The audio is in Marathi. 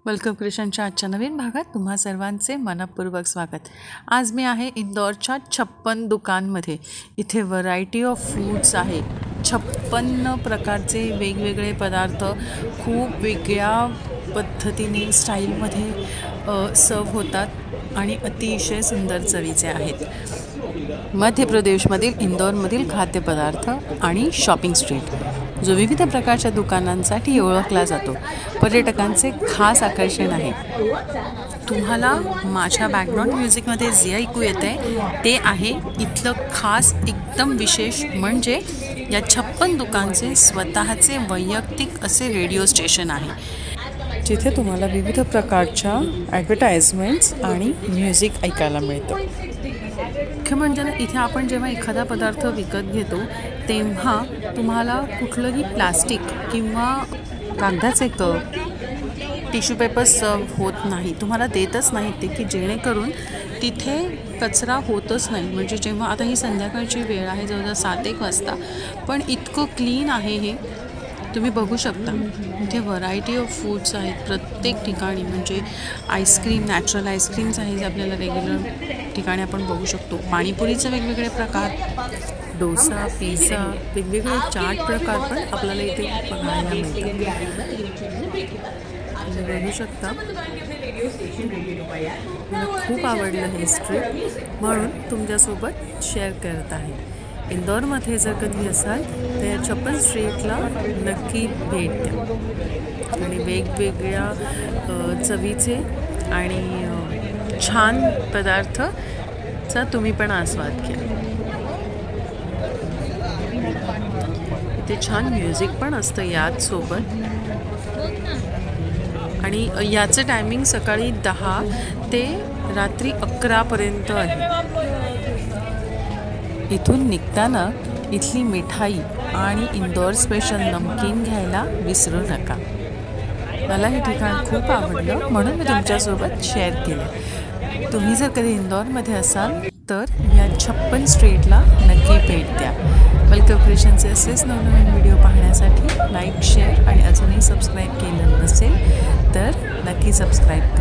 वेलकम क्रिएशनच्या आजच्या नवीन भागात तुम्हा सर्वांचे मनपूर्वक स्वागत। आज मी आहे इंदोरच्या 56 दुकानमध्ये। इथे व्हरायटी ऑफ फूड्स आहे। 56 प्रकारचे वेगवेगळे पदार्थ खूप वेगळ्या पद्धतीने स्टाईलमध्ये सर्व होतात आणि अतिशय सुंदर चवीचे आहेत। मध्य प्रदेशमधील इंदोरमधील खाद्यपदार्थ आणि शॉपिंग स्ट्रीट जो विविध प्रकारच्या दुकानांसाठी ओळखला जातो, पर्यटकांचे खास आकर्षण आहे। तुम्हाला माझ्या बॅकग्राऊंड म्युझिकमध्ये जे ऐकू येते ते आहे इथलं खास एकदम विशेष म्हणजे या 56 दुकानचे स्वतःचे वैयक्तिक असे रेडिओ स्टेशन आहे, जिथे तुम्हाला विविध प्रकारच्या ॲडव्हर्टाइजमेंट्स आणि म्युझिक ऐकायला मिळतं। मुख्य म्हणजे इथे आपण जेव्हा एखादा पदार्थ विकत घेतो तेव्हा तुम्हाला कुठलंही प्लास्टिक किंवा कागदाचे कप, टिश्यू पेपर सर्व होत नाही, तुम्हाला देतच नाही ते, की जेणेकरून तिथे कचरा होतच नाही। म्हणजे जेव्हा आता ही संध्याकाळची वेळ आहे, जवळजवळ 7-1 वाजता, पण इतकं क्लीन आहे हे तुम्ही बघू शकता। इथे व्हरायटी ऑफ फूड्स आहेत प्रत्येक ठिकाणी, म्हणजे आईस्क्रीम, नॅचरल आईस्क्रीम्स आहे जे आपल्याला रेग्युलर ठिकाणी आपण बघू शकतो। पाणीपुरीचे वेगवेगळे प्रकार, डोसा, पिझ्झा, वेगवेगळे चाट प्रकार पण आपल्याला इथे बघायला मिळतात। तुम्ही बघू शकता, मला खूप आवडलं हे स्ट्रीट म्हणून तुमच्यासोबत शेअर करत आहे। इंदोरमध्ये जर कधी असाल तर या 56 स्ट्रीटला नक्की भेट द्या आणि वेगवेगळ्या चवीचे आणि छान पदार्थाचा तुम्ही पण आस्वाद घ्या। इथे छान म्युझिक पण असतं याच सोबत आणि याचं टायमिंग सकाळी 10 ते रात्री 11 पर्यंत आहे। इथून निघताना इथली मिठाई आणि इंदोर स्पेशल नमकीन घ्यायला विसरू नका। मला हे ठिकाण खूप आवडलं म्हणून मी तुमच्यासोबत शेअर केलं। तुम्ही जर कधी इंदोरमध्ये असाल तर या 56 स्ट्रीटला नक्की भेट द्या। वेलकम क्रिएशनचे असेच नवनवीन व्हिडिओ पाहण्यासाठी लाईक, शेअर आणि अजूनही सबस्क्राईब केलं नसेल तर नक्की सबस्क्राईब